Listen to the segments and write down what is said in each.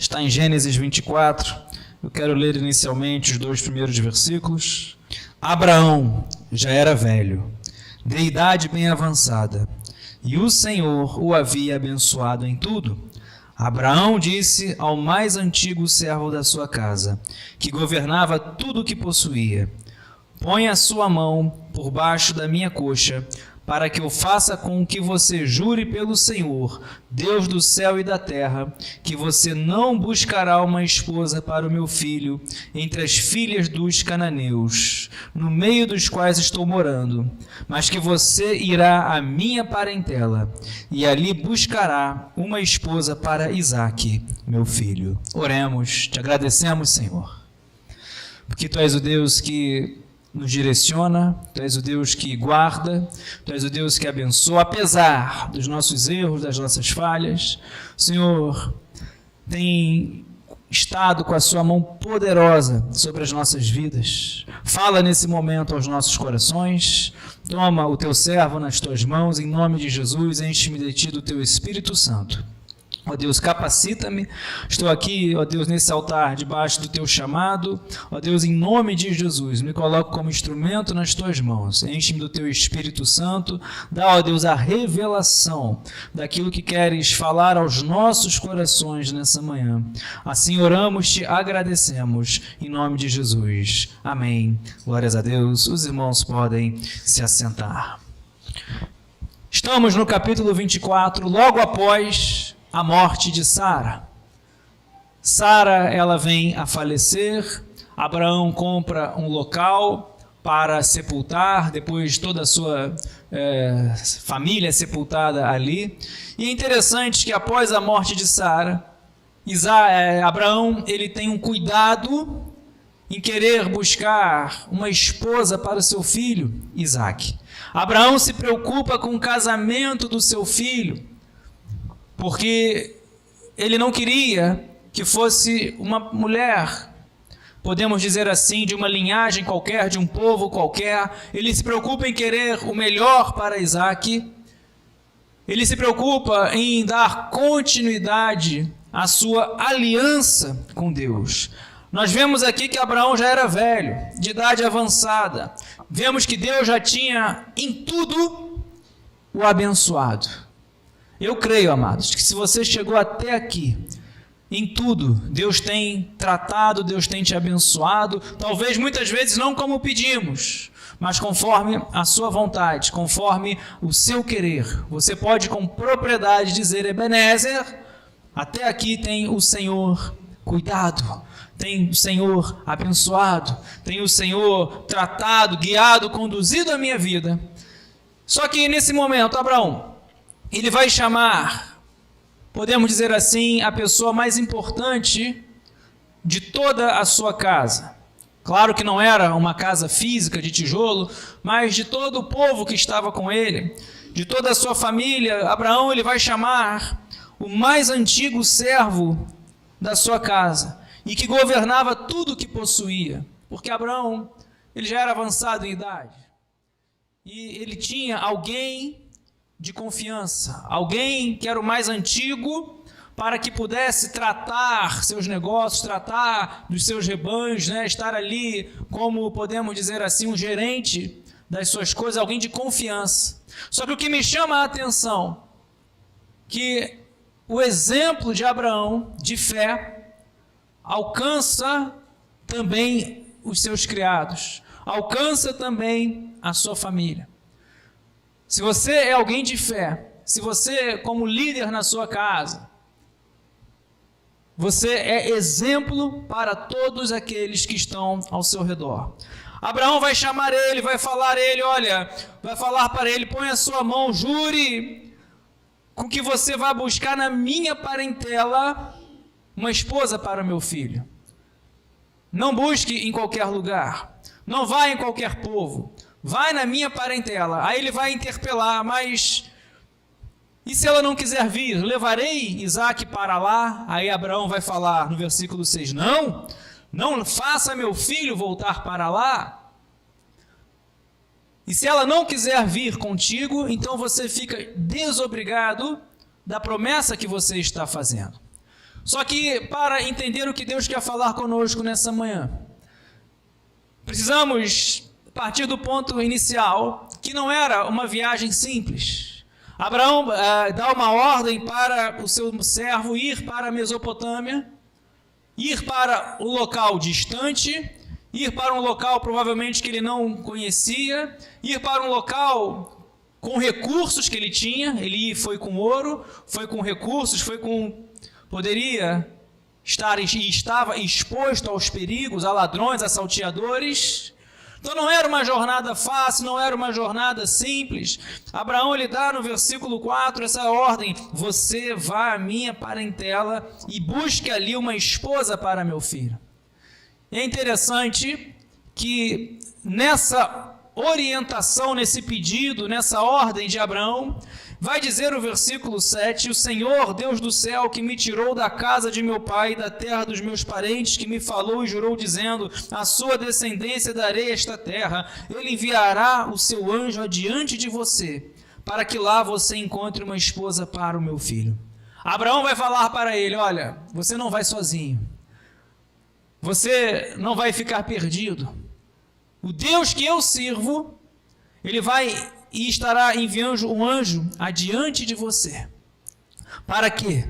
está em Gênesis 24. Eu quero ler inicialmente os 2 primeiros versículos. Abraão já era velho, de idade bem avançada, e o Senhor o havia abençoado em tudo. Abraão disse ao mais antigo servo da sua casa, que governava tudo o que possuía: põe a sua mão por baixo da minha coxa, para que eu faça com que você jure pelo Senhor, Deus do céu e da terra, que você não buscará uma esposa para o meu filho entre as filhas dos cananeus, no meio dos quais estou morando, mas que você irá à minha parentela, e ali buscará uma esposa para Isaque, meu filho. Oremos, te agradecemos, Senhor, porque Tu és o Deus que nos direciona, Tu és o Deus que guarda, Tu és o Deus que abençoa, apesar dos nossos erros, das nossas falhas. O Senhor tem estado com a Sua mão poderosa sobre as nossas vidas. Fala nesse momento aos nossos corações. Toma o Teu servo nas Tuas mãos, em nome de Jesus, enche-me de Ti do Teu Espírito Santo. Ó Deus, capacita-me, estou aqui, ó Deus, nesse altar, debaixo do Teu chamado, ó Deus, em nome de Jesus, me coloco como instrumento nas Tuas mãos, enche-me do Teu Espírito Santo, dá, ó Deus, a revelação daquilo que queres falar aos nossos corações nessa manhã. Assim oramos, Te agradecemos, em nome de Jesus. Amém. Glórias a Deus. Os irmãos podem se assentar. Estamos no capítulo 24, logo após a morte de Sara. Sara, ela vem a falecer. Abraão compra um local para sepultar, depois toda a sua família sepultada ali. E é interessante que após a morte de Sara, Abraão ele tem um cuidado em querer buscar uma esposa para o seu filho, Isaque. Abraão se preocupa com o casamento do seu filho, porque ele não queria que fosse uma mulher, podemos dizer assim, de uma linhagem qualquer, de um povo qualquer. Ele se preocupa em querer o melhor para Isaque. Ele se preocupa em dar continuidade à sua aliança com Deus. Nós vemos aqui que Abraão já era velho, de idade avançada. Vemos que Deus já tinha em tudo o abençoado. Eu creio, amados, que se você chegou até aqui, em tudo, Deus tem tratado, Deus tem te abençoado, talvez muitas vezes não como pedimos, mas conforme a sua vontade, conforme o seu querer. Você pode com propriedade dizer: Ebenezer, até aqui tem o Senhor cuidado, tem o Senhor abençoado, tem o Senhor tratado, guiado, conduzido a minha vida. Só que nesse momento, Abraão, ele vai chamar, podemos dizer assim, a pessoa mais importante de toda a sua casa. Claro que não era uma casa física de tijolo, mas de todo o povo que estava com ele, de toda a sua família. Abraão ele vai chamar o mais antigo servo da sua casa e que governava tudo o que possuía, porque Abraão ele já era avançado em idade e ele tinha alguém de confiança, alguém que era o mais antigo, para que pudesse tratar seus negócios, tratar dos seus rebanhos, estar ali como, podemos dizer assim, um gerente das suas coisas, alguém de confiança. Só que o que me chama a atenção, que o exemplo de Abraão, de fé, alcança também os seus criados, alcança também a sua família. Se você é alguém de fé, se você, como líder na sua casa, você é exemplo para todos aqueles que estão ao seu redor. Abraão vai chamar ele, vai falar para ele: põe a sua mão, jure com que você vai buscar na minha parentela uma esposa para o meu filho. Não busque em qualquer lugar, não vá em qualquer povo. Vai na minha parentela. Aí ele vai interpelar: mas e se ela não quiser vir? Levarei Isaque para lá? Aí Abraão vai falar no versículo 6, não faça meu filho voltar para lá. E se ela não quiser vir contigo, então você fica desobrigado da promessa que você está fazendo. Só que para entender o que Deus quer falar conosco nessa manhã, precisamos partir do ponto inicial, que não era uma viagem simples. Abraão dá uma ordem para o seu servo ir para a Mesopotâmia, ir para um local distante, ir para um local provavelmente que ele não conhecia, ir para um local com recursos que ele tinha. Ele foi com ouro, foi com recursos, poderia estar e estava exposto aos perigos, a ladrões, a salteadores. Então não era uma jornada fácil, não era uma jornada simples. Abraão lhe dá no versículo 4 essa ordem: você vá à minha parentela e busque ali uma esposa para meu filho. E é interessante que nessa orientação, nesse pedido, nessa ordem de Abraão, vai dizer o versículo 7, o Senhor, Deus do céu, que me tirou da casa de meu pai e da terra dos meus parentes, que me falou e jurou dizendo, a sua descendência darei esta terra, ele enviará o seu anjo adiante de você, para que lá você encontre uma esposa para o meu filho. Abraão vai falar para ele, olha, você não vai sozinho, você não vai ficar perdido, o Deus que eu sirvo, ele vai e estará enviando um anjo adiante de você, para que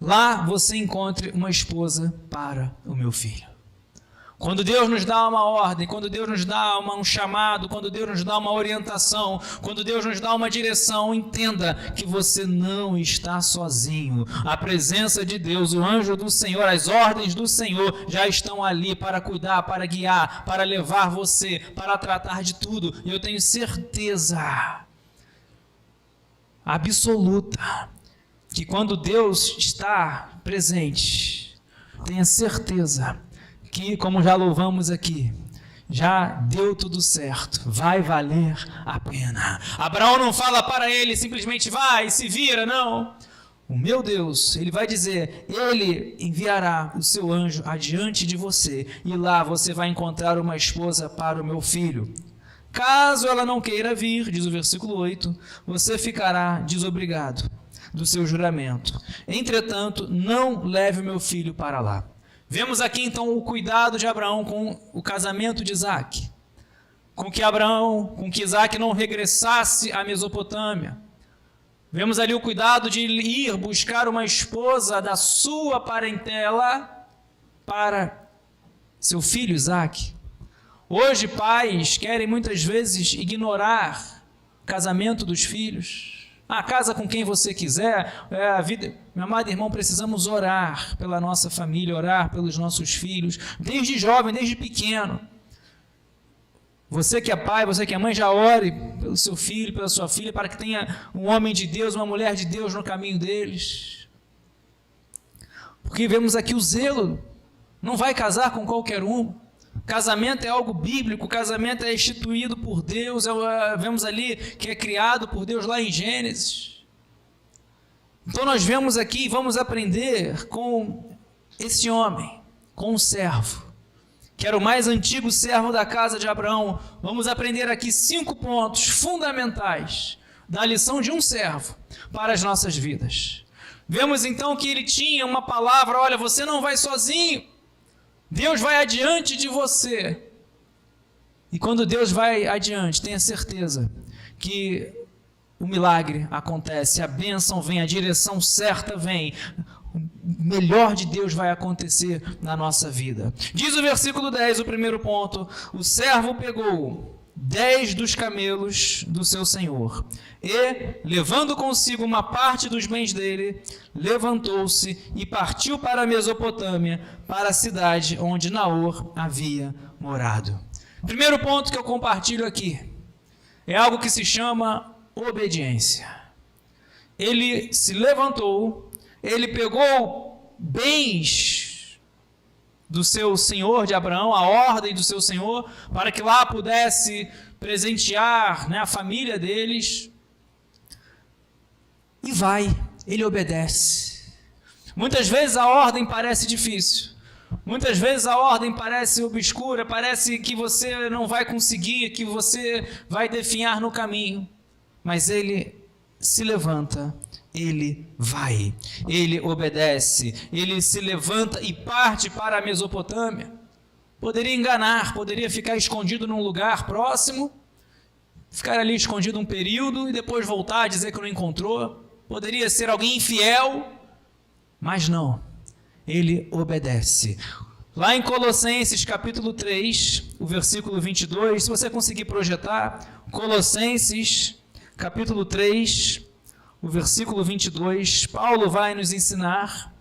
lá você encontre uma esposa para o meu filho. Quando Deus nos dá uma ordem, quando Deus nos dá um chamado, quando Deus nos dá uma orientação, quando Deus nos dá uma direção, entenda que você não está sozinho. A presença de Deus, o anjo do Senhor, as ordens do Senhor já estão ali para cuidar, para guiar, para levar você, para tratar de tudo. E eu tenho certeza absoluta que quando Deus está presente, tenha certeza que, como já louvamos aqui, já deu tudo certo, vai valer a pena. Abraão não fala para ele simplesmente vai, se vira, não. O meu Deus, ele vai dizer, ele enviará o seu anjo adiante de você, e lá você vai encontrar uma esposa para o meu filho. Caso ela não queira vir, diz o versículo 8, você ficará desobrigado do seu juramento. Entretanto, não leve o meu filho para lá. Vemos aqui então o cuidado de Abraão com o casamento de Isaque, com que Isaque não regressasse à Mesopotâmia. Vemos ali o cuidado de ir buscar uma esposa da sua parentela para seu filho Isaque. Hoje pais querem muitas vezes ignorar o casamento dos filhos. Casa com quem você quiser, a vida. Meu amado irmão, precisamos orar pela nossa família, orar pelos nossos filhos, desde jovem, desde pequeno. Você que é pai, você que é mãe, já ore pelo seu filho, pela sua filha, para que tenha um homem de Deus, uma mulher de Deus no caminho deles. Porque vemos aqui o zelo, não vai casar com qualquer um. Casamento é algo bíblico, casamento é instituído por Deus, vemos ali que é criado por Deus lá em Gênesis. Então nós vemos aqui, vamos aprender com esse homem, com o servo, que era o mais antigo servo da casa de Abraão. Vamos aprender aqui 5 pontos fundamentais da lição de um servo para as nossas vidas. Vemos então que ele tinha uma palavra, olha, você não vai sozinho, Deus vai adiante de você. E quando Deus vai adiante, tenha certeza que o milagre acontece, a bênção vem, a direção certa vem, o melhor de Deus vai acontecer na nossa vida. Diz o versículo 10, o primeiro ponto, o servo pegou 10 dos camelos do seu senhor e, levando consigo uma parte dos bens dele, levantou-se e partiu para a Mesopotâmia, para a cidade onde Naor havia morado. Primeiro ponto que eu compartilho aqui é algo que se chama obediência. Ele se levantou, ele pegou bens do seu senhor de Abraão, a ordem do seu senhor, para que lá pudesse presentear, a família deles, e ele obedece. Muitas vezes a ordem parece difícil, muitas vezes a ordem parece obscura, parece que você não vai conseguir, que você vai definhar no caminho, mas ele se levanta ele vai, ele obedece, ele se levanta e parte para a Mesopotâmia. Poderia enganar, poderia ficar escondido num lugar próximo, ficar ali escondido um período e depois voltar a dizer que não encontrou. Poderia ser alguém infiel, mas não, ele obedece. Lá em Colossenses capítulo 3, o versículo 22, se você conseguir projetar, Colossenses capítulo 3, o versículo 22, Paulo vai nos ensinar: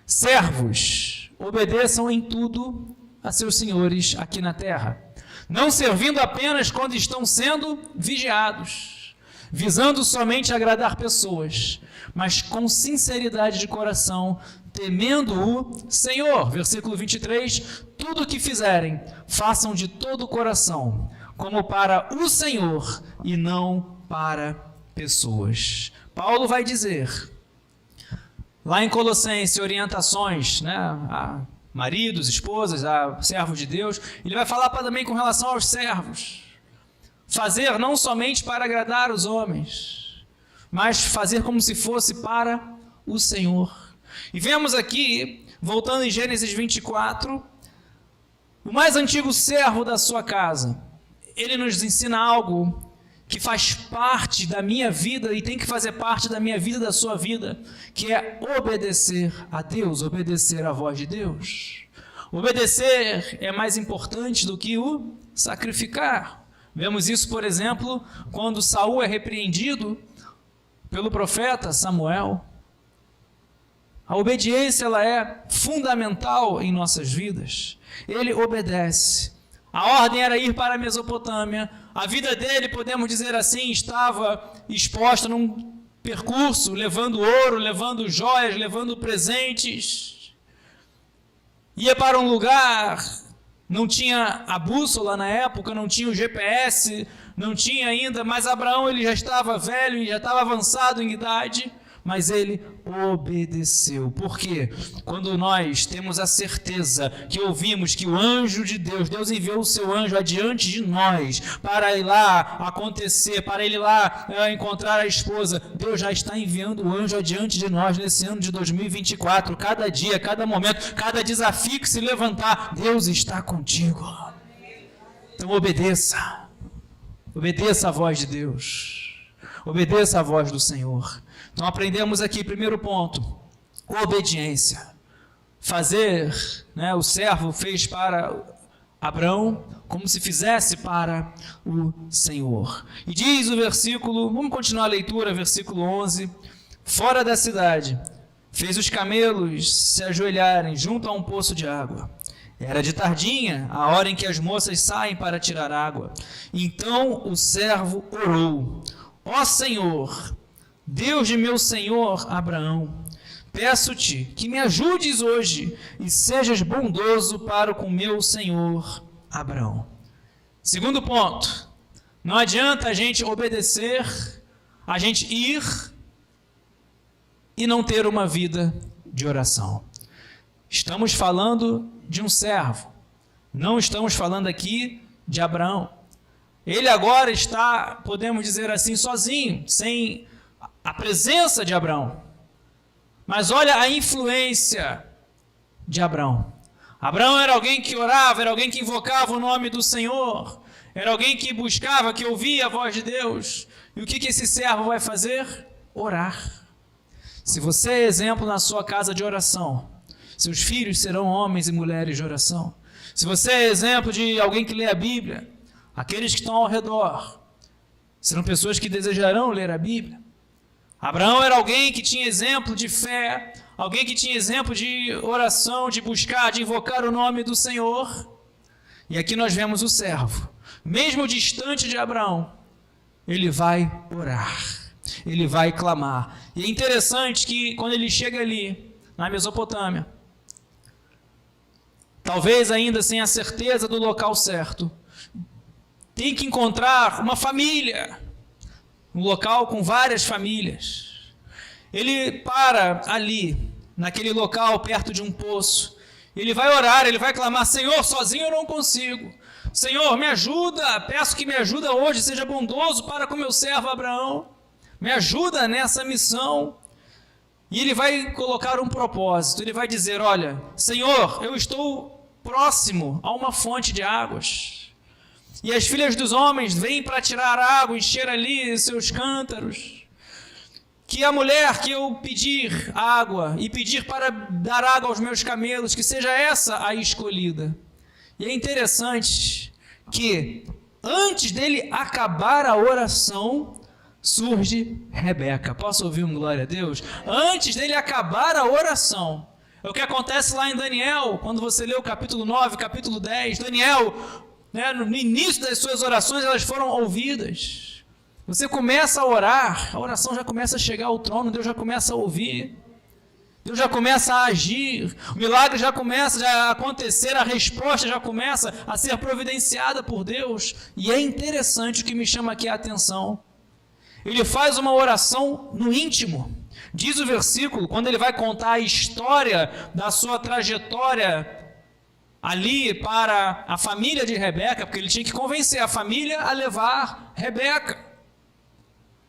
servos, obedeçam em tudo a seus senhores aqui na terra, não servindo apenas quando estão sendo vigiados, visando somente agradar pessoas, mas com sinceridade de coração, temendo o Senhor. Versículo 23, tudo o que fizerem, façam de todo o coração, como para o Senhor e não para pessoas. Paulo vai dizer, lá em Colossenses, orientações, né, a maridos, esposas, a servos de Deus. Ele vai falar também com relação aos servos. Fazer não somente para agradar os homens, mas fazer como se fosse para o Senhor. E vemos aqui, voltando em Gênesis 24, o mais antigo servo da sua casa. Ele nos ensina algo que faz parte da minha vida e tem que fazer parte da minha vida e da sua vida, que é obedecer a Deus, obedecer à voz de Deus. Obedecer é mais importante do que o sacrificar. Vemos isso, por exemplo, quando Saul é repreendido pelo profeta Samuel. A obediência ela é fundamental em nossas vidas. Ele obedece. A ordem era ir para a Mesopotâmia. A vida dele, podemos dizer assim, estava exposta num percurso, levando ouro, levando joias, levando presentes. Ia para um lugar, não tinha a bússola na época, não tinha o GPS, não tinha ainda, mas Abraão ele já estava velho, já estava avançado em idade, mas ele obedeceu. Por quê? Quando nós temos a certeza que ouvimos que o anjo de Deus, Deus enviou o seu anjo adiante de nós para ir lá acontecer, para ele ir lá encontrar a esposa, Deus já está enviando o anjo adiante de nós nesse ano de 2024, cada dia, cada momento, cada desafio que se levantar, Deus está contigo. Então obedeça, obedeça a voz de Deus, obedeça a voz do Senhor. Então aprendemos aqui, primeiro ponto, obediência. Fazer, né, o servo fez para Abraão como se fizesse para o Senhor. E diz o versículo, vamos continuar a leitura, versículo 11, fora da cidade, fez os camelos se ajoelharem junto a um poço de água. Era de tardinha, a hora em que as moças saem para tirar água. Então o servo orou: ó Senhor, Deus de meu senhor Abraão, peço-te que me ajudes hoje e sejas bondoso para com meu senhor Abraão. Segundo ponto, não adianta a gente obedecer, a gente ir e não ter uma vida de oração. Estamos falando de um servo, não estamos falando aqui de Abraão. Ele agora está, podemos dizer assim, sozinho, sem a presença de Abraão. Mas olha a influência de Abraão. Abraão era alguém que orava, era alguém que invocava o nome do Senhor, era alguém que buscava, que ouvia a voz de Deus. E o que esse servo vai fazer? Orar. Se você é exemplo na sua casa de oração, seus filhos serão homens e mulheres de oração. Se você é exemplo de alguém que lê a Bíblia, aqueles que estão ao redor serão pessoas que desejarão ler a Bíblia. Abraão era alguém que tinha exemplo de fé, alguém que tinha exemplo de oração, de buscar, de invocar o nome do Senhor. E aqui nós vemos o servo, mesmo distante de Abraão, ele vai orar, ele vai clamar. E é interessante que quando ele chega ali, na Mesopotâmia, talvez ainda sem a certeza do local certo, tem que encontrar uma família, um local com várias famílias. Ele para ali, naquele local, perto de um poço. Ele vai orar, ele vai clamar: Senhor, sozinho eu não consigo. Senhor, me ajuda, peço que me ajuda hoje, seja bondoso para com meu servo Abraão. Me ajuda nessa missão. E ele vai colocar um propósito, ele vai dizer, olha, Senhor, eu estou próximo a uma fonte de águas, e as filhas dos homens vêm para tirar água, encher ali seus cântaros, que a mulher que eu pedir água, e pedir para dar água aos meus camelos, que seja essa a escolhida. E é interessante que, antes dele acabar a oração, surge Rebeca. Posso ouvir um glória a Deus? Antes dele acabar a oração. É o que acontece lá em Daniel, quando você lê o capítulo 9, capítulo 10. Daniel, no início das suas orações, elas foram ouvidas. Você começa a orar, a oração já começa a chegar ao trono, Deus já começa a ouvir. Deus já começa a agir, o milagre já começa a acontecer, a resposta já começa a ser providenciada por Deus. E é interessante o que me chama aqui a atenção. Ele faz uma oração no íntimo. Diz o versículo, quando ele vai contar a história da sua trajetória ali para a família de Rebeca, porque ele tinha que convencer a família a levar Rebeca.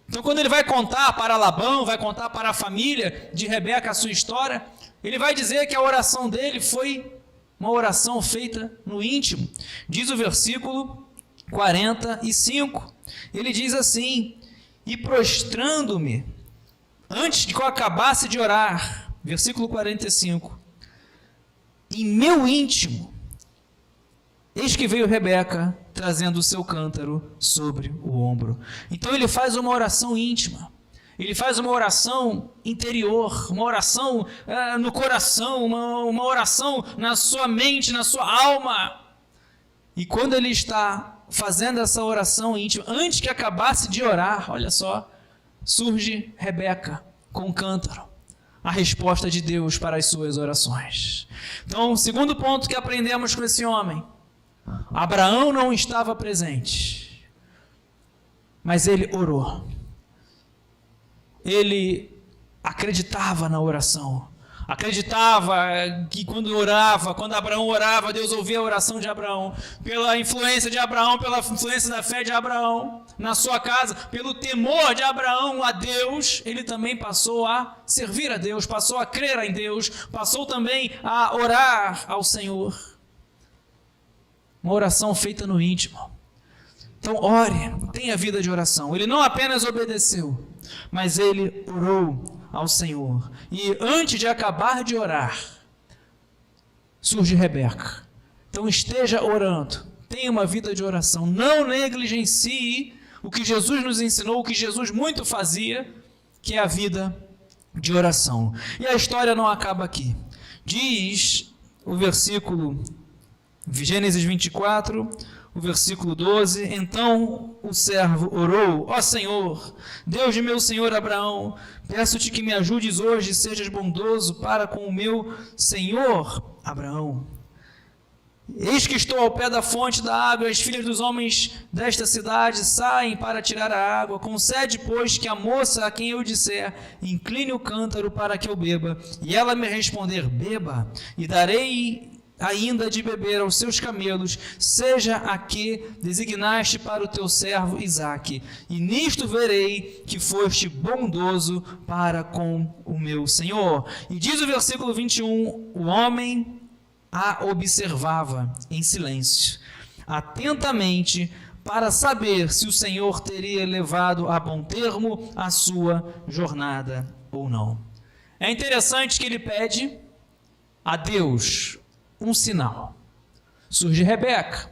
Então, quando ele vai contar para Labão, vai contar para a família de Rebeca a sua história, ele vai dizer que a oração dele foi uma oração feita no íntimo. Diz o versículo 45, ele diz assim, e prostrando-me, antes que eu acabasse de orar, versículo 45, em meu íntimo, eis que veio Rebeca, trazendo o seu cântaro sobre o ombro. Então ele faz uma oração íntima, ele faz uma oração interior, uma oração no coração, uma oração na sua mente, na sua alma. E quando ele está fazendo essa oração íntima, antes que acabasse de orar, olha só, surge Rebeca com o cântaro, a resposta de Deus para as suas orações. Então, o segundo ponto que aprendemos com esse homem, Abraão não estava presente, mas ele orou. Ele acreditava na oração. Acreditava que quando Abraão orava, Deus ouvia a oração de Abraão. Pela influência de Abraão, pela influência da fé de Abraão na sua casa, pelo temor de Abraão a Deus, ele também passou a servir a Deus, passou a crer em Deus, passou também a orar ao Senhor. Uma oração feita no íntimo. Então ore, tenha vida de oração. Ele não apenas obedeceu, mas ele orou ao Senhor. E antes de acabar de orar, surge Rebeca. Então esteja orando, tenha uma vida de oração, não negligencie o que Jesus nos ensinou, o que Jesus muito fazia, que é a vida de oração. E a história não acaba aqui. Diz o versículo Gênesis 24, o versículo 12, então o servo orou, ó Senhor, Deus de meu senhor Abraão, peço-te que me ajudes hoje e sejas bondoso para com o meu senhor Abraão. Eis que estou ao pé da fonte da água, as filhas dos homens desta cidade saem para tirar a água. Concede, pois, que a moça a quem eu disser, incline o cântaro para que eu beba, e ela me responder, beba, e darei ainda de beber aos seus camelos, seja a que designaste para o teu servo Isaque, e nisto verei que foste bondoso para com o meu Senhor. E diz o versículo 21, o homem a observava em silêncio, atentamente, para saber se o Senhor teria levado a bom termo a sua jornada ou não. É interessante que ele pede a Deus um sinal. Surge Rebeca.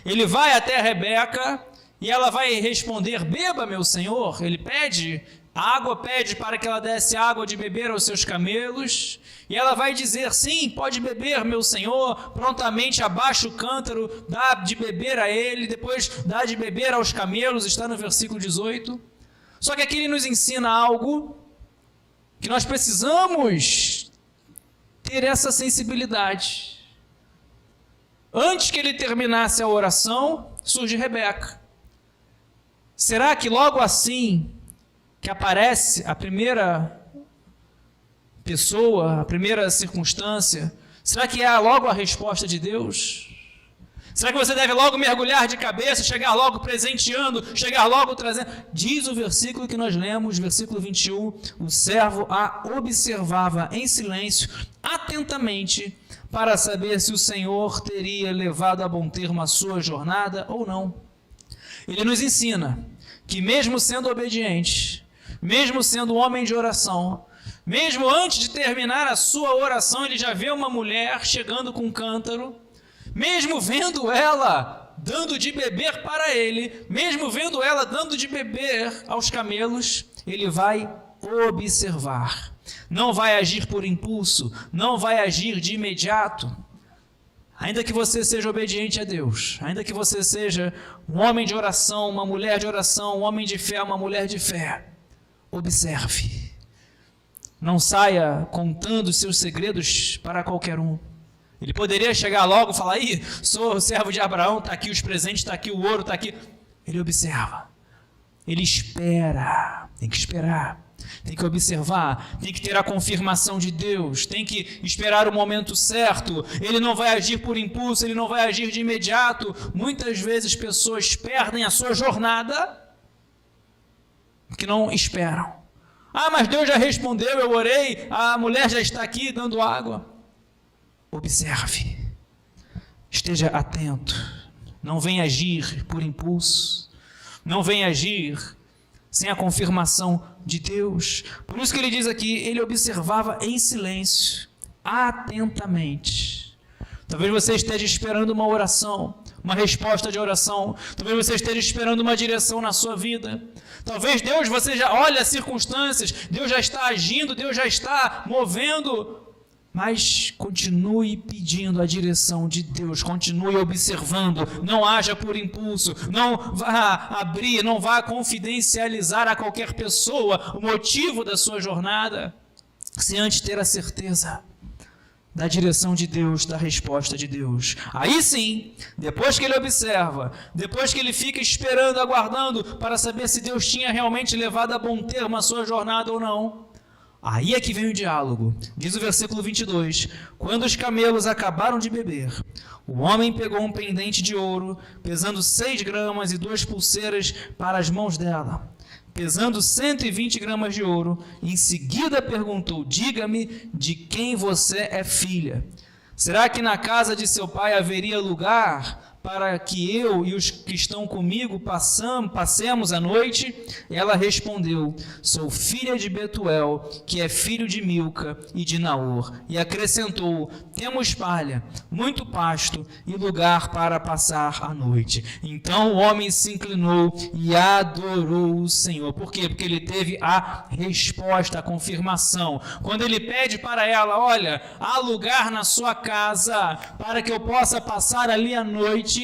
Ele vai até Rebeca e ela vai responder, beba, meu senhor. Ele pede água, pede para que ela desse água de beber aos seus camelos. E ela vai dizer, sim, pode beber, meu senhor. Prontamente abaixa o cântaro, dá de beber a ele, depois dá de beber aos camelos, está no versículo 18. Só que aqui ele nos ensina algo que nós precisamos ter essa sensibilidade. Antes que ele terminasse a oração, surge Rebeca. Será que logo assim que aparece a primeira pessoa, a primeira circunstância, será que é logo a resposta de Deus? Será que você deve logo mergulhar de cabeça, chegar logo presenteando, chegar logo trazendo? Diz o versículo que nós lemos, versículo 21, o servo a observava em silêncio, atentamente, para saber se o Senhor teria levado a bom termo a sua jornada ou não. Ele nos ensina que mesmo sendo obediente, mesmo sendo um homem de oração, mesmo antes de terminar a sua oração, ele já vê uma mulher chegando com um cântaro, mesmo vendo ela dando de beber para ele, mesmo vendo ela dando de beber aos camelos, ele vai observar. Não vai agir por impulso, não vai agir de imediato. Ainda que você seja obediente a Deus, ainda que você seja um homem de oração, uma mulher de oração, um homem de fé, uma mulher de fé, observe. Não saia contando seus segredos para qualquer um. Ele poderia chegar logo e falar, sou servo de Abraão, está aqui os presentes, está aqui o ouro, está aqui. Ele observa, ele espera, tem que esperar, tem que observar, tem que ter a confirmação de Deus, tem que esperar o momento certo. Ele não vai agir por impulso, ele não vai agir de imediato. Muitas vezes pessoas perdem a sua jornada porque não esperam. Mas Deus já respondeu, eu orei, a mulher já está aqui dando água. Observe, esteja atento, não venha agir por impulso, não venha agir sem a confirmação de Deus. Por isso que ele diz aqui, ele observava em silêncio, atentamente. Talvez você esteja esperando uma oração, uma resposta de oração, talvez você esteja esperando uma direção na sua vida. Talvez Deus, você já olha as circunstâncias, Deus já está agindo, Deus já está movendo, mas continue pedindo a direção de Deus, continue observando, não haja por impulso, não vá abrir, não vá confidencializar a qualquer pessoa o motivo da sua jornada, sem antes ter a certeza da direção de Deus, da resposta de Deus. Aí sim, depois que ele observa, depois que ele fica esperando, aguardando, para saber se Deus tinha realmente levado a bom termo a sua jornada ou não, aí é que vem o diálogo. Diz o versículo 22, quando os camelos acabaram de beber, o homem pegou um pendente de ouro, pesando 6 gramas e 2 pulseiras para as mãos dela, pesando 120 gramas de ouro, e em seguida perguntou, diga-me de quem você é filha. Será que na casa de seu pai haveria lugar para que eu e os que estão comigo passemos a noite? Ela respondeu, sou filha de Betuel, que é filho de Milca e de Naor. E acrescentou, temos palha, muito pasto e lugar para passar a noite. Então o homem se inclinou e adorou o Senhor. Por quê? Porque ele teve a resposta, a confirmação. Quando ele pede para ela, olha, há lugar na sua casa para que eu possa passar ali a noite,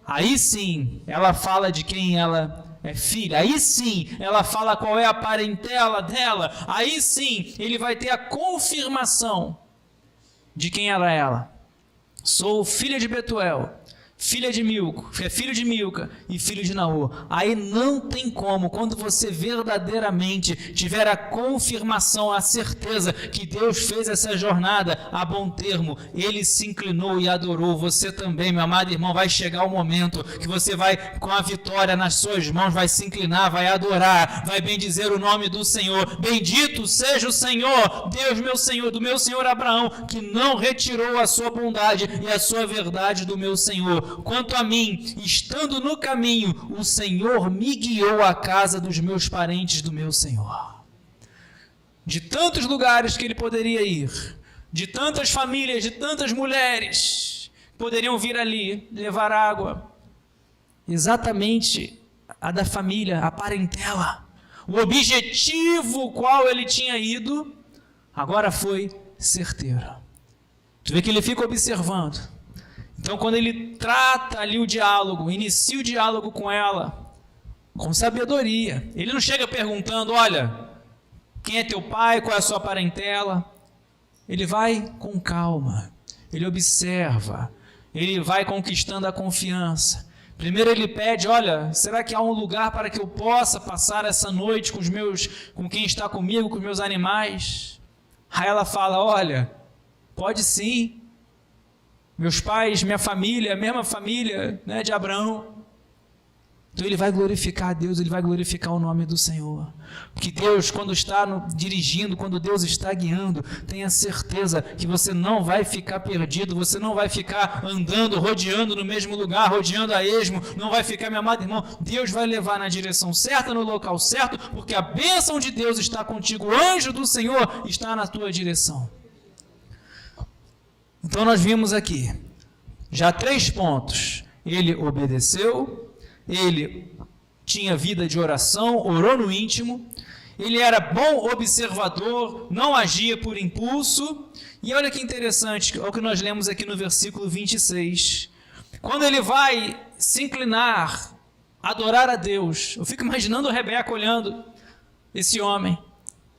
aí sim, ela fala de quem ela é filha, aí sim, ela fala qual é a parentela dela, aí sim, ele vai ter a confirmação de quem era ela. Sou filha de Betuel, filha de Milca, filho de Milca e filho de Naor. Aí não tem como, quando você verdadeiramente tiver a confirmação, a certeza que Deus fez essa jornada a bom termo, ele se inclinou e adorou. Você também, meu amado irmão, vai chegar o momento que você vai, com a vitória nas suas mãos, vai se inclinar, vai adorar, vai bendizer o nome do Senhor. Bendito seja o Senhor, Deus meu Senhor, do meu Senhor Abraão, que não retirou a sua bondade e a sua verdade do meu Senhor. Quanto a mim, estando no caminho, o Senhor me guiou à casa dos meus parentes do meu Senhor. De tantos lugares que ele poderia ir, de tantas famílias, de tantas mulheres, poderiam vir ali levar água, exatamente a da família, a parentela, o objetivo qual ele tinha ido, agora foi certeiro. Tu vê que ele fica observando. Então, quando ele trata ali o diálogo, inicia o diálogo com ela, com sabedoria. Ele não chega perguntando, olha, quem é teu pai, qual é a sua parentela? Ele vai com calma, ele observa, ele vai conquistando a confiança. Primeiro ele pede, olha, será que há um lugar para que eu possa passar essa noite com quem está comigo, com os meus animais? Aí ela fala, olha, pode sim. meus pais, minha família, a mesma família, né, de Abraão. Então ele vai glorificar a Deus, ele vai glorificar o nome do Senhor. Porque Deus, quando está dirigindo, quando Deus está guiando, tenha certeza que você não vai ficar perdido, você não vai ficar andando, rodeando no mesmo lugar, rodeando a esmo, não vai ficar, meu amado irmão. Deus vai levar na direção certa, no local certo, porque a bênção de Deus está contigo, o anjo do Senhor está na tua direção. Então nós vimos aqui, já 3 pontos. Ele obedeceu, ele tinha vida de oração, orou no íntimo, ele era bom observador, não agia por impulso, e olha que interessante, o que nós lemos aqui no versículo 26, quando ele vai se inclinar, adorar a Deus, eu fico imaginando a Rebeca olhando esse homem,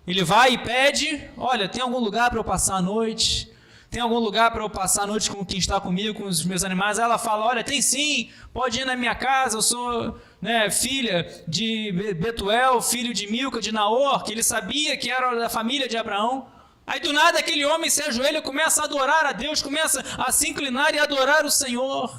ele vai e pede, olha, tem algum lugar para eu passar a noite? Tem algum lugar para eu passar a noite com quem está comigo, com os meus animais? Ela fala, olha, tem sim, pode ir na minha casa, eu sou, né, filha de Betuel, filho de Milca, de Naor, que ele sabia que era da família de Abraão. Aí do nada aquele homem se ajoelha e começa a adorar a Deus, começa a se inclinar e adorar o Senhor.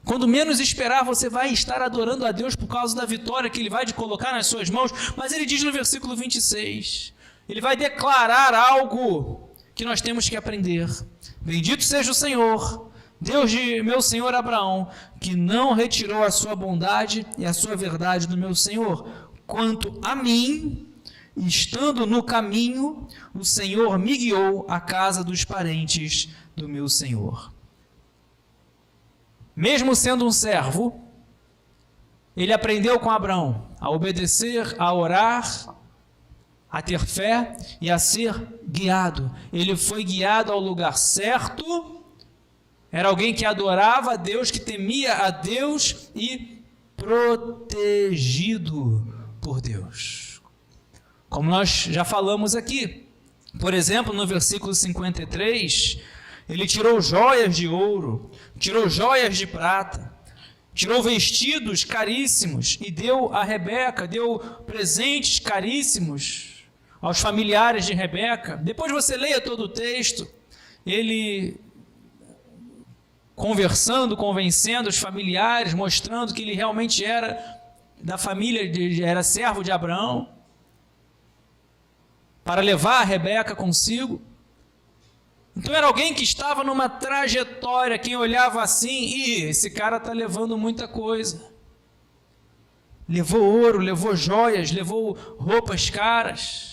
Quando menos esperar, você vai estar adorando a Deus por causa da vitória que ele vai te colocar nas suas mãos. Mas ele diz no versículo 26... ele vai declarar algo que nós temos que aprender. Bendito seja o Senhor, Deus de meu senhor Abraão, que não retirou a sua bondade e a sua verdade do meu senhor. Quanto a mim, estando no caminho, o Senhor me guiou à casa dos parentes do meu senhor. Mesmo sendo um servo, ele aprendeu com Abraão a obedecer, a orar, a ter fé e a ser guiado. Ele foi guiado ao lugar certo, era alguém que adorava a Deus, que temia a Deus e protegido por Deus. Como nós já falamos aqui, por exemplo, no versículo 53, ele tirou joias de ouro, tirou joias de prata, tirou vestidos caríssimos e deu a Rebeca, deu presentes caríssimos aos familiares de Rebeca. Depois você leia todo o texto, ele conversando, convencendo os familiares, mostrando que ele realmente era da família, era servo de Abraão, para levar a Rebeca consigo. Então era alguém que estava numa trajetória, quem olhava assim, esse cara está levando muita coisa. Levou ouro, levou joias, levou roupas caras.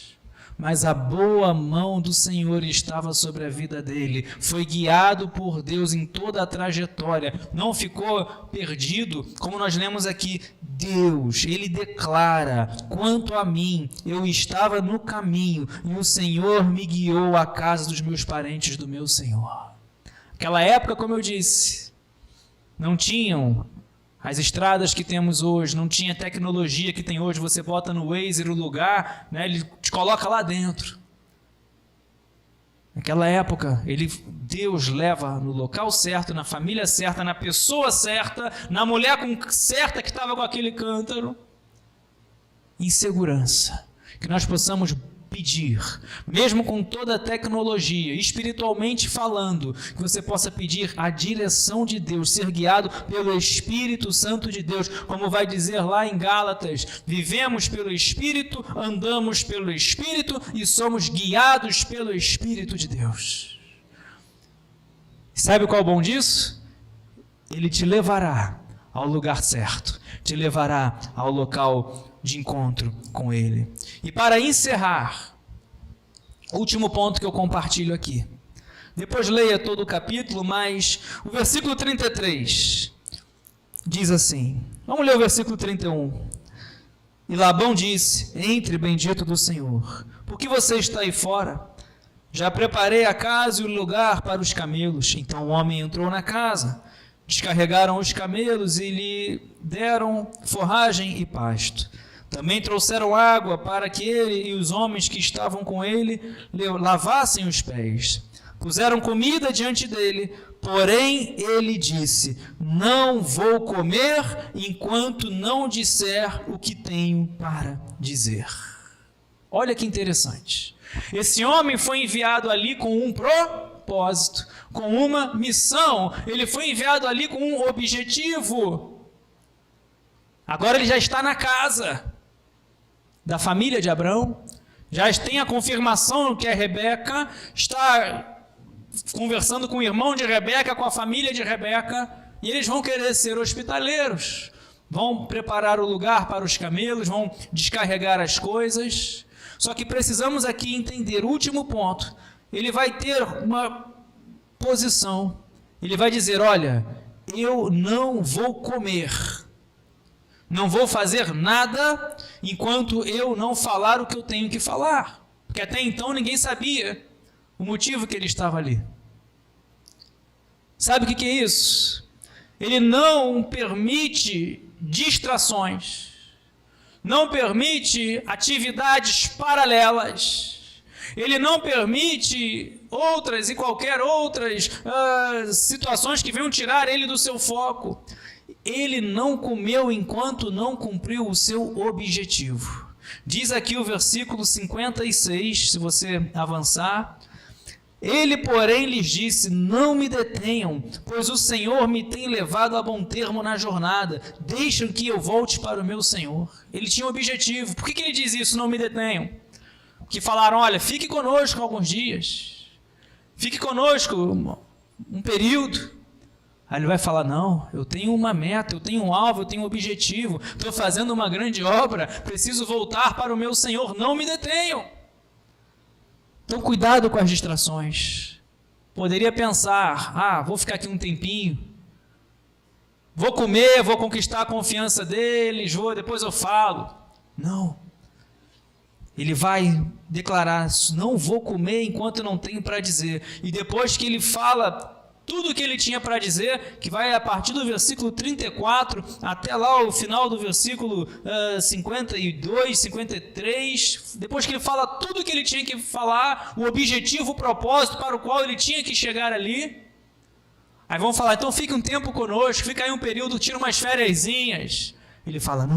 Mas a boa mão do Senhor estava sobre a vida dele, foi guiado por Deus em toda a trajetória, não ficou perdido, como nós lemos aqui. Deus, ele declara, quanto a mim, eu estava no caminho, e o Senhor me guiou à casa dos meus parentes do meu Senhor. Aquela época, como eu disse, não tinham as estradas que temos hoje, não tinha tecnologia que tem hoje, você bota no Waze o lugar, né, ele te coloca lá dentro. Naquela época, Deus leva no local certo, na família certa, na pessoa certa, na mulher certa que estava com aquele cântaro, em segurança. Que nós possamos pedir, mesmo com toda a tecnologia, espiritualmente falando, que você possa pedir a direção de Deus, ser guiado pelo Espírito Santo de Deus, como vai dizer lá em Gálatas, vivemos pelo Espírito, andamos pelo Espírito e somos guiados pelo Espírito de Deus. Sabe qual é o bom disso? Ele te levará ao lugar certo, te levará ao local de encontro com Ele. E para encerrar, último ponto que eu compartilho aqui. Depois leia todo o capítulo, mas o versículo 33 diz assim, vamos ler o versículo 31. E Labão disse, entre, bendito do Senhor, por que você está aí fora? Já preparei a casa e o lugar para os camelos. Então o homem entrou na casa, descarregaram os camelos e lhe deram forragem e pasto. Também trouxeram água para que ele e os homens que estavam com ele lavassem os pés. Puseram comida diante dele, porém ele disse, não vou comer enquanto não disser o que tenho para dizer. Olha que interessante. Esse homem foi enviado ali com um propósito. propósito, com uma missão. Ele foi enviado ali com um objetivo. Agora ele já está na casa da família de Abrão, já tem a confirmação que a Rebeca está conversando com o irmão de Rebeca, com a família de Rebeca, e eles vão querer ser hospitaleiros, vão preparar o lugar para os camelos, vão descarregar as coisas. Só que precisamos aqui entender o último ponto. Ele vai ter uma posição, ele vai dizer: olha, eu não vou comer, não vou fazer nada enquanto eu não falar o que eu tenho que falar, porque até então ninguém sabia o motivo que ele estava ali. Sabe o que é isso? Ele não permite distrações, não permite atividades paralelas, ele não permite outras e qualquer outras situações que venham tirar ele do seu foco. Ele não comeu enquanto não cumpriu o seu objetivo. Diz aqui o versículo 56, se você avançar: ele, porém, lhes disse: não me detenham, pois o Senhor me tem levado a bom termo na jornada, deixem que eu volte para o meu Senhor. Ele tinha um objetivo. Por que ele diz isso, não me detenham? Porque falaram: olha, fique conosco alguns dias, fique conosco um período. Aí ele vai falar: não, eu tenho uma meta, eu tenho um alvo, eu tenho um objetivo, estou fazendo uma grande obra, preciso voltar para o meu Senhor, não me detenham. Então cuidado com as distrações. Poderia pensar: vou ficar aqui um tempinho, vou comer, vou conquistar a confiança deles, depois eu falo. Não. Ele vai declarar: não vou comer enquanto não tenho para dizer. E depois que ele fala tudo o que ele tinha para dizer, que vai a partir do versículo 34 até lá o final do versículo 52, 53, depois que ele fala tudo o que ele tinha que falar, o objetivo, o propósito para o qual ele tinha que chegar ali, aí vão falar: então fique um tempo conosco, fica aí um período, tira umas fériasinhas. Ele fala: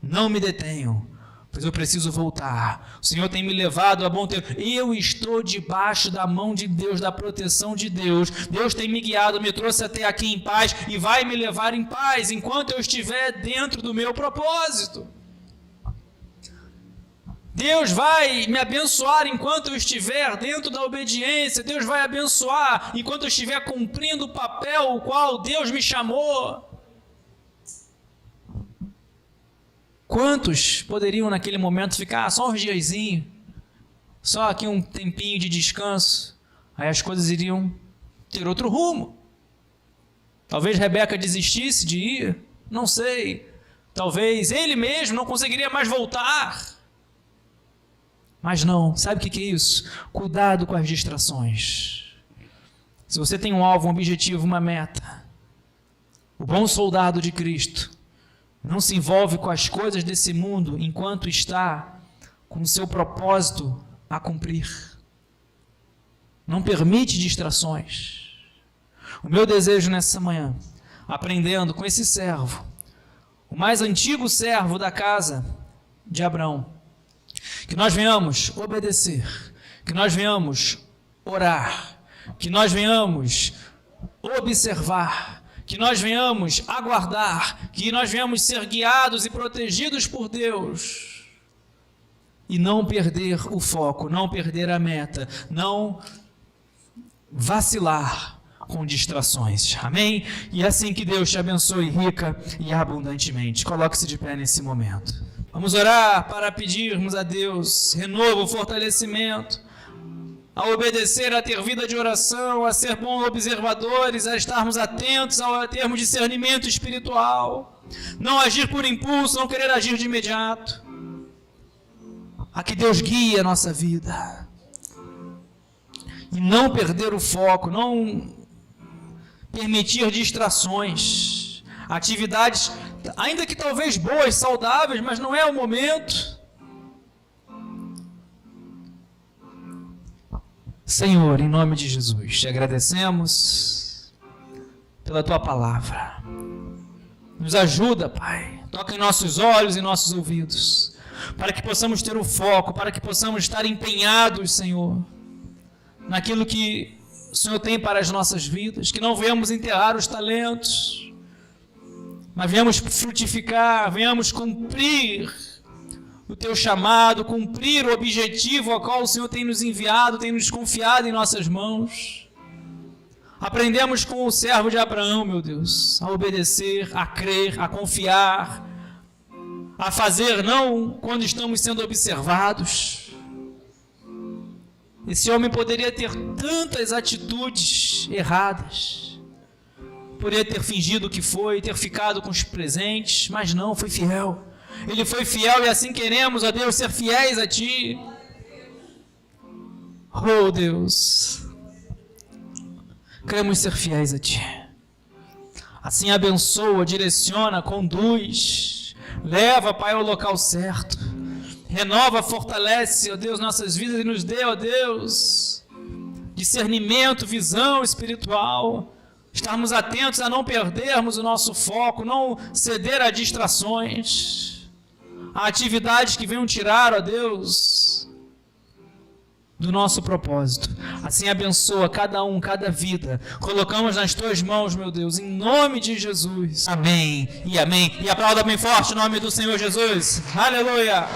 não me detenham, pois eu preciso voltar. O Senhor tem me levado a bom tempo. Eu estou debaixo da mão de Deus, da proteção de Deus. Deus tem me guiado, me trouxe até aqui em paz e vai me levar em paz enquanto eu estiver dentro do meu propósito. Deus vai me abençoar enquanto eu estiver dentro da obediência. Deus vai abençoar enquanto eu estiver cumprindo o papel o qual Deus me chamou. Quantos poderiam naquele momento ficar só uns diazinhos, só aqui um tempinho de descanso? Aí as coisas iriam ter outro rumo. Talvez Rebeca desistisse de ir, não sei. Talvez ele mesmo não conseguiria mais voltar. Mas não, sabe o que é isso? Cuidado com as distrações. Se você tem um alvo, um objetivo, uma meta, o bom soldado de Cristo não se envolve com as coisas desse mundo enquanto está com o seu propósito a cumprir. Não permite distrações. O meu desejo nessa manhã, aprendendo com esse servo, o mais antigo servo da casa de Abrão, que nós venhamos obedecer, que nós venhamos orar, que nós venhamos observar, que nós venhamos aguardar, que nós venhamos ser guiados e protegidos por Deus e não perder o foco, não perder a meta, não vacilar com distrações. Amém? E é assim que Deus te abençoe rica e abundantemente. Coloque-se de pé nesse momento. Vamos orar para pedirmos a Deus renovo, fortalecimento, a obedecer, a ter vida de oração, a ser bons observadores, a estarmos atentos, a termos discernimento espiritual, não agir por impulso, não querer agir de imediato, a que Deus guie a nossa vida, e não perder o foco, não permitir distrações, atividades, ainda que talvez boas, saudáveis, mas não é o momento. Senhor, em nome de Jesus, te agradecemos pela Tua palavra. Nos ajuda, Pai. Toca em nossos olhos e nossos ouvidos, para que possamos ter o foco, para que possamos estar empenhados, Senhor, naquilo que o Senhor tem para as nossas vidas, que não venhamos enterrar os talentos, mas venhamos frutificar, venhamos cumprir o teu chamado, cumprir o objetivo ao qual o Senhor tem nos enviado, tem nos confiado em nossas mãos. Aprendemos com o servo de Abraão, meu Deus, a obedecer, a crer, a confiar, a fazer não quando estamos sendo observados. Esse homem poderia ter tantas atitudes erradas, poderia ter fingido que foi, ter ficado com os presentes, mas não, foi fiel. Ele foi fiel e assim queremos, ó Deus, ser fiéis a Ti. Oh Deus, queremos ser fiéis a Ti. Assim abençoa, direciona, conduz, leva, Pai, ao local certo. Renova, fortalece, ó Deus, nossas vidas e nos dê, ó Deus, discernimento, visão espiritual. Estarmos atentos a não perdermos o nosso foco, não ceder a distrações, a atividades que venham tirar, ó Deus, do nosso propósito. Assim abençoa cada um, cada vida. Colocamos nas Tuas mãos, meu Deus, em nome de Jesus. Amém e amém. E aplauda bem forte o nome do Senhor Jesus. Aleluia.